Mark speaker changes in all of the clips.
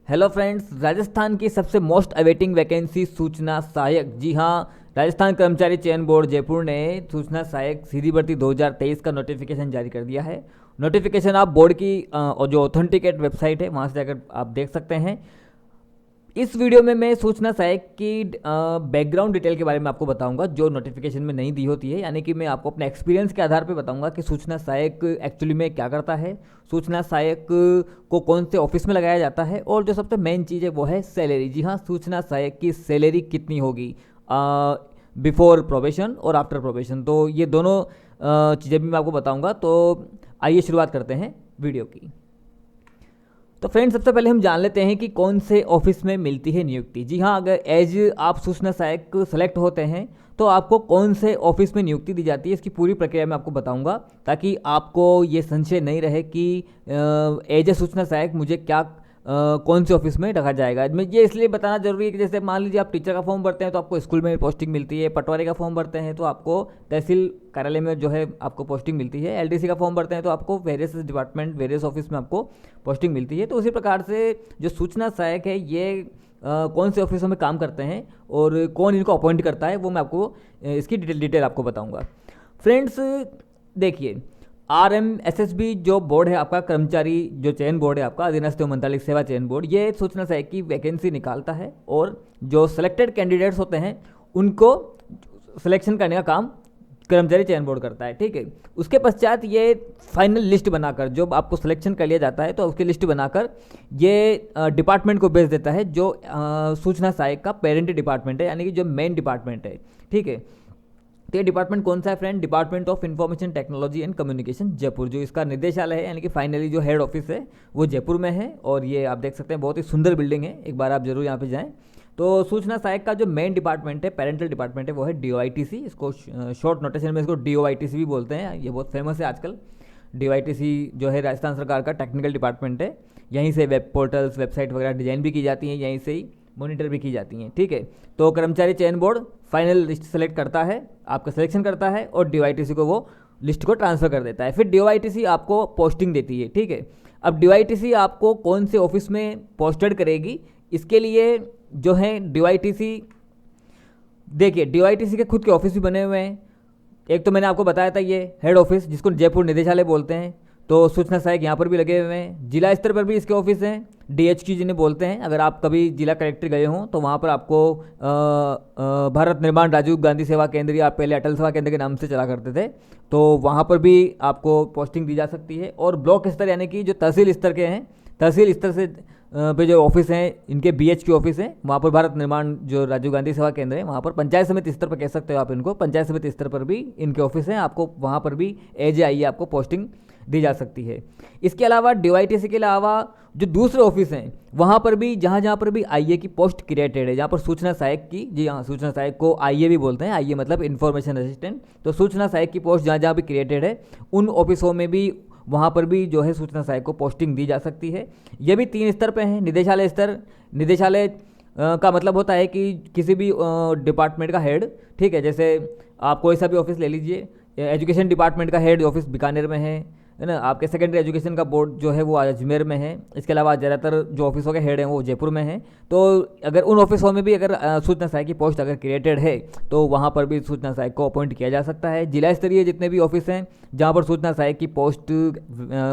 Speaker 1: Hello friends, Rajasthan की सबसे most awaiting vacancy सूचना सहायक। जी हाँ, राजस्थान कर्मचारी चयन बोर्ड जयपुर ने सूचना सहायक सीधी भर्ती 2023 का नोटिफिकेशन जारी कर दिया है। नोटिफिकेशन आप बोर्ड की और जो ऑथेंटिकेट वेबसाइट है वहाँ से जाकर आप देख सकते हैं। इस वीडियो में मैं सूचना सहायक की बैकग्राउंड डिटेल के बारे में आपको बताऊंगा जो नोटिफिकेशन में नहीं दी होती है, यानी कि मैं आपको अपने एक्सपीरियंस के आधार पे बताऊंगा कि सूचना सहायक एक्चुअली में क्या करता है, सूचना सहायक को कौन से ऑफिस में लगाया जाता है, और जो सबसे मेन चीज़ है वो है सैलरी। जी हाँ, सूचना सहायक की सैलरी कितनी होगी बिफोर प्रोबेशन और आफ्टर प्रोबेशन, तो ये दोनों चीज़ें भी मैं आपको बताऊँगा। तो आइए शुरुआत करते हैं वीडियो की। तो फ्रेंड्स, सबसे पहले हम जान लेते हैं कि कौन से ऑफिस में मिलती है नियुक्ति। जी हाँ, अगर एज आप सूचना सहायक सेलेक्ट होते हैं तो आपको कौन से ऑफिस में नियुक्ति दी जाती है, इसकी पूरी प्रक्रिया मैं आपको बताऊंगा, ताकि आपको ये संशय नहीं रहे कि एज ए सूचना सहायक मुझे क्या कौन से ऑफिस में रखा जाएगा। मैं ये इसलिए बताना जरूरी है कि जैसे मान लीजिए आप टीचर का फॉर्म भरते हैं तो आपको स्कूल में पोस्टिंग मिलती है, पटवारी का फॉर्म भरते हैं तो आपको तहसील कार्यालय में जो है आपको पोस्टिंग मिलती है, एलडीसी का फॉर्म भरते हैं तो आपको वेरियस डिपार्टमेंट वेरियस ऑफिस में आपको पोस्टिंग मिलती है। तो उसी प्रकार से जो सूचना सहायक है ये कौन से ऑफिसों में काम करते हैं और कौन इनको अपॉइंट करता है वो मैं आपको इसकी डिटेल आपको बताऊँगा। फ्रेंड्स देखिए, RMSSB जो बोर्ड है आपका, कर्मचारी जो चयन बोर्ड है आपका, अधीनस्थ मंत्रालय सेवा चयन बोर्ड, ये सूचना सहायक की वैकेंसी निकालता है और जो सिलेक्टेड कैंडिडेट्स होते हैं उनको सिलेक्शन करने का काम कर्मचारी चयन बोर्ड करता है। ठीक है, उसके पश्चात ये फाइनल लिस्ट बनाकर, जो आपको सिलेक्शन कर लिया जाता है तो उसकी लिस्ट बनाकर ये डिपार्टमेंट को भेज देता है जो सूचना सहायक का पेरेंट डिपार्टमेंट है, यानी कि जो मेन डिपार्टमेंट है। ठीक है, तो ये डिपार्टमेंट कौन सा है friend? Department of information technology and communication Jaipur. जो इसका निदेशालय है, यानी कि फाइनली जो हेड ऑफिस है वो जयपुर में है, और ये आप देख सकते हैं बहुत ही सुंदर बिल्डिंग है, एक बार आप जरूर यहाँ पे जाएं। तो सूचना सहायक का जो मेन डिपार्टमेंट है, पेरेंटल डिपार्टमेंट है, वो है DOITC। इसको शॉर्ट नोटेशन में इसको DOITC भी बोलते हैं, ये बहुत फेमस है आजकल। DOITC जो है राजस्थान सरकार का टेक्निकल डिपार्टमेंट है, यहीं से वेब पोर्टल्स वेबसाइट वगैरह डिजाइन भी की जाती हैं, यहीं से ही मॉनिटर भी की जाती हैं। ठीक है, तो कर्मचारी चयन बोर्ड फाइनल लिस्ट सेलेक्ट करता है, आपका सिलेक्शन करता है और DOITC को वो लिस्ट को ट्रांसफर कर देता है। फिर DOITC आपको पोस्टिंग देती है। ठीक है, अब DOITC आपको कौन से ऑफिस में पोस्टेड करेगी, इसके लिए जो है DOITC, देखिए DOITC के खुद के ऑफिस भी बने हुए हैं। एक तो मैंने आपको बताया था ये हेड ऑफिस जिसको जयपुर निदेशालय बोलते हैं, तो सूचना सहायक यहाँ पर भी लगे हुए हैं। जिला स्तर पर भी इसके ऑफिस हैं, DHQ जिन्हें बोलते हैं। अगर आप कभी जिला कलेक्टर गए हों तो वहाँ पर आपको भारत निर्माण राजीव गांधी सेवा केंद्र, या पहले अटल सेवा केंद्र के नाम से चला करते थे, तो वहाँ पर भी आपको पोस्टिंग दी जा सकती है। और ब्लॉक स्तर यानी कि जो तहसील स्तर के हैं, तहसील स्तर से पे जो ऑफिस हैं इनके BHQ ऑफिस हैं, वहाँ पर भारत निर्माण जो राजीव गांधी सेवा केंद्र है वहाँ पर पंचायत समिति स्तर पर कह सकते हो आप इनको, पंचायत समिति स्तर पर भी इनके ऑफिस हैं। आपको वहाँ पर भी AJ आपको पोस्टिंग दी जा सकती है। इसके अलावा DOITC के अलावा जो दूसरे ऑफिस हैं वहाँ पर भी, जहाँ पर भी IA की पोस्ट क्रिएटेड है, जहाँ पर सूचना सहायक की, जी हाँ, सूचना सहायक को IA भी बोलते हैं, IA मतलब इन्फॉर्मेशन असिस्टेंट। तो सूचना सहायक की पोस्ट जहाँ भी क्रिएटेड है उन ऑफिसों में भी, वहाँ पर भी जो है सूचना सहायक को पोस्टिंग दी जा सकती है। ये भी 3 स्तर पे हैं। निदेशालय स्तर, निदेशालय का मतलब होता है कि किसी भी डिपार्टमेंट का हेड। ठीक है, जैसे आप कोई सा भी ऑफिस ले लीजिए, एजुकेशन डिपार्टमेंट का हेड ऑफिस बीकानेर में है ना, आपके सेकेंडरी एजुकेशन का बोर्ड जो है वो अजमेर में है। इसके अलावा ज़्यादातर जो ऑफिसों के हेड हैं वो जयपुर में हैं। तो अगर उन ऑफिसों में भी अगर सूचना सहायक की पोस्ट अगर क्रिएटेड है तो वहाँ पर भी सूचना सहायक को अपॉइंट किया जा सकता है। जिला स्तरीय जितने भी ऑफिस हैं जहाँ पर सूचना सहायक की पोस्ट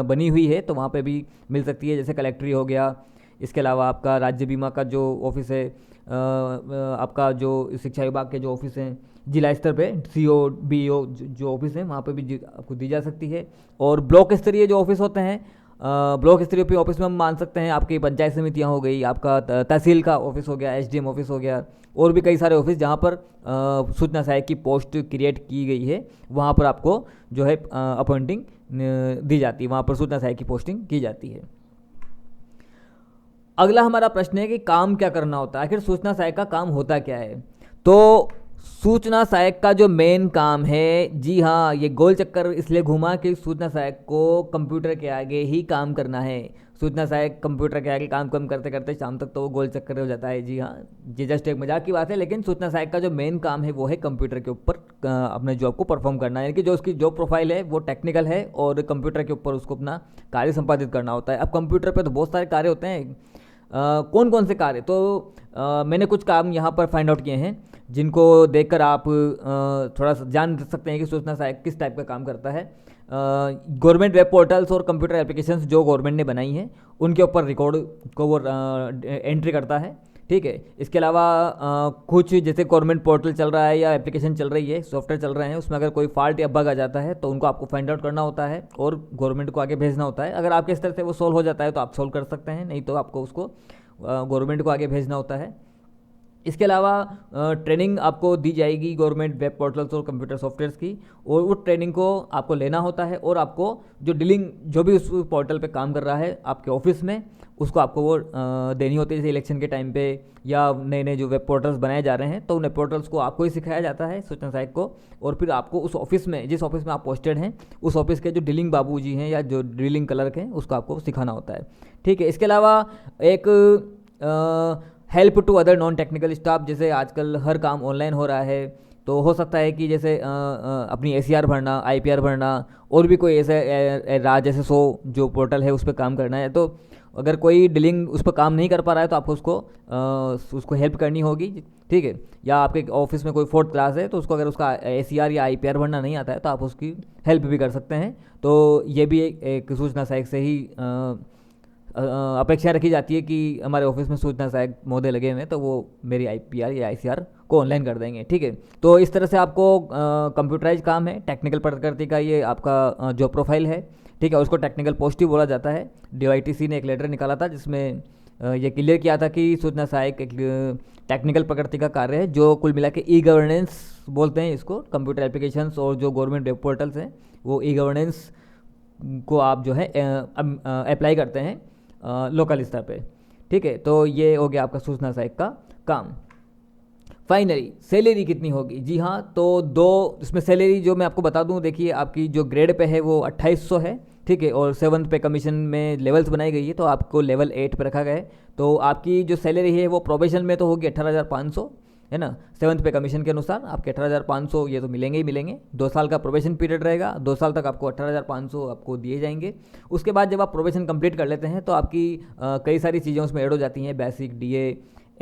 Speaker 1: बनी हुई है तो वहाँ पर भी मिल सकती है, जैसे कलेक्ट्री हो गया। इसके अलावा आपका राज्य बीमा का जो ऑफिस है, आपका जो शिक्षा विभाग के जो ऑफिस हैं जिला स्तर पे, CO BO जो ऑफिस हैं वहाँ पे भी आपको दी जा सकती है। और ब्लॉक स्तरीय जो ऑफिस होते हैं, ब्लॉक स्तरीय पे ऑफिस में हम मान सकते हैं आपकी पंचायत समितियाँ हो गई, आपका तहसील का ऑफिस हो गया, SDM ऑफिस हो गया, और भी कई सारे ऑफिस जहाँ पर सूचना सहायक की पोस्ट क्रिएट की गई है वहाँ पर आपको जो है अपॉइंटिंग दी जाती है, वहाँ पर सूचना सहायक की पोस्टिंग की जाती है। अगला हमारा प्रश्न है कि काम क्या करना होता है, आखिर सूचना सहायक का काम होता क्या है। तो सूचना सहायक का जो मेन काम है, जी हाँ, ये गोल चक्कर इसलिए घुमा कि सूचना सहायक को कंप्यूटर के आगे ही काम करना है। सूचना सहायक कंप्यूटर के आगे काम करते करते शाम तक तो वो गोल चक्कर हो जाता है। जी हाँ, ये जस्ट एक मजाक की बात है, लेकिन सूचना सहायक का जो मेन काम है वो है कंप्यूटर के ऊपर अपने जॉब को परफॉर्म करना, यानी कि जो उसकी जॉब प्रोफाइल है वो टेक्निकल है और कंप्यूटर के ऊपर उसको अपना कार्य संपादित करना होता है। अब कंप्यूटर पर तो बहुत सारे कार्य होते हैं, कौन कौन से कार्य, तो मैंने कुछ काम यहाँ पर फाइंड आउट किए हैं जिनको देखकर आप थोड़ा सा जान सकते हैं कि सूचना सहायक किस टाइप का काम करता है। गवर्नमेंट वेब पोर्टल्स और कंप्यूटर एप्लीकेशंस जो गवर्नमेंट ने बनाई हैं उनके ऊपर रिकॉर्ड को वो एंट्री करता है, ठीक है। इसके अलावा कुछ जैसे गवर्नमेंट पोर्टल चल रहा है या एप्लीकेशन चल रही है, सॉफ्टवेयर चल रहे हैं, उसमें अगर कोई फॉल्ट या बग आ जाता है तो उनको आपको फाइंड आउट करना होता है और गवर्नमेंट को आगे भेजना होता है। अगर आपके इस तरह से वो सोल्व हो जाता है तो आप सोल्व कर सकते हैं, नहीं तो आपको उसको गवर्नमेंट को आगे भेजना होता है। इसके अलावा ट्रेनिंग आपको दी जाएगी गवर्नमेंट वेब पोर्टल्स और कंप्यूटर सॉफ्टवेयर्स की, और उस ट्रेनिंग को आपको लेना होता है और आपको जो डीलिंग जो भी उस पोर्टल पे काम कर रहा है आपके ऑफिस में, उसको आपको वो देनी होती है। जैसे इलेक्शन के टाइम पे या नए नए जो वेब पोर्टल्स बनाए जा रहे हैं तो उन पोर्टल्स को आपको ही सिखाया जाता है, सूचना सहायक को, और फिर आपको उस ऑफिस में, जिस ऑफिस में आप पोस्टेड हैं, उस ऑफिस के जो डीलिंग बाबू जी हैं या जो डीलिंग क्लर्क हैं उसको आपको सिखाना होता है, ठीक है। इसके अलावा एक help to other non technical staff, जैसे आजकल हर काम ऑनलाइन हो रहा है, तो हो सकता है कि जैसे अपनी ACR भरना, IPR भरना, और भी कोई ऐसे राज जैसे 100 जो पोर्टल है उस पर काम करना है, तो अगर कोई डीलिंग उस पर काम नहीं कर पा रहा है तो आपको उसको हेल्प करनी होगी, ठीक है। या आपके ऑफिस में कोई 4th क्लास है तो उसको अगर उसका ACR या IPR भरना नहीं आता है तो आप उसकी हेल्प भी कर सकते हैं। तो ये भी एक सूचना सहायक से ही अपेक्षा रखी जाती है कि हमारे ऑफिस में सूचना सहायक महोदय लगे हुए हैं तो वो मेरी IPR या ICR को ऑनलाइन कर देंगे, ठीक है। तो इस तरह से आपको कंप्यूटराइज काम है, टेक्निकल प्रकृति का ये आपका जॉब प्रोफाइल है, ठीक है। उसको टेक्निकल पोस्ट ही बोला जाता है। DOITC ने एक लेटर निकाला था जिसमें ये क्लियर किया था कि सूचना सहायक एक टेक्निकल प्रकृति का कार्य है जो कुल मिला के E-गवर्नेंस बोलते हैं इसको। कंप्यूटर एप्लीकेशंस और जो गवर्नमेंट वेब पोर्टल्स हैं वो E-गवर्नेंस को आप जो है अप्लाई करते हैं लोकल स्तर पे, ठीक है। तो ये हो गया आपका सूचना सहायक का काम। फाइनली सैलरी कितनी होगी, जी हाँ, तो दो इसमें सैलरी जो मैं आपको बता दूं, देखिए आपकी जो ग्रेड पे है वो 2800 है, ठीक है, और 7th पे कमीशन में लेवल्स बनाई गई है तो आपको लेवल 8 पे रखा गया है। तो आपकी जो सैलरी है वो प्रोबेशन में तो होगी 18,500, है ना। 7th पे कमीशन के अनुसार आपके 18,500 ये तो मिलेंगे ही मिलेंगे। 2 साल का प्रोबेशन पीरियड रहेगा, 2 साल तक आपको 18,500 आपको दिए जाएंगे। उसके बाद जब आप प्रोबेशन कंप्लीट कर लेते हैं तो आपकी कई सारी चीज़ें उसमें ऐड हो जाती हैं, बेसिक, DA,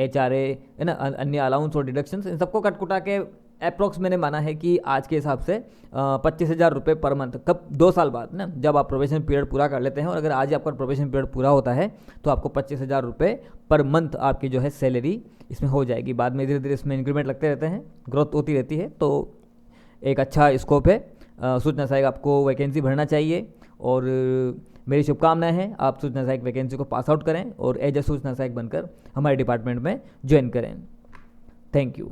Speaker 1: HRA, है ना, अन्य अलाउंस और डिडक्शंस, इन सबको कटकुटा के अप्रॉक्स मैंने माना है कि आज के हिसाब से 25,000 रुपये पर मंथ, कब 2 साल बाद ना, जब आप प्रोबेशन पीरियड पूरा कर लेते हैं, और अगर आज ही आपका प्रोबेशन पीरियड पूरा होता है तो आपको 25,000 रुपये पर मंथ आपकी जो है सैलरी इसमें हो जाएगी। बाद में धीरे धीरे इसमें इंक्रीमेंट लगते रहते हैं, ग्रोथ होती रहती है, तो एक अच्छा स्कोप है। सूचना सहायक आपको वैकेंसी भरना चाहिए और मेरी शुभकामनाएं हैं आप सूचना सहायक वैकेंसी को पास आउट करें और एज ए सूचना सहायक बनकर हमारे डिपार्टमेंट में ज्वाइन करें। Thank you.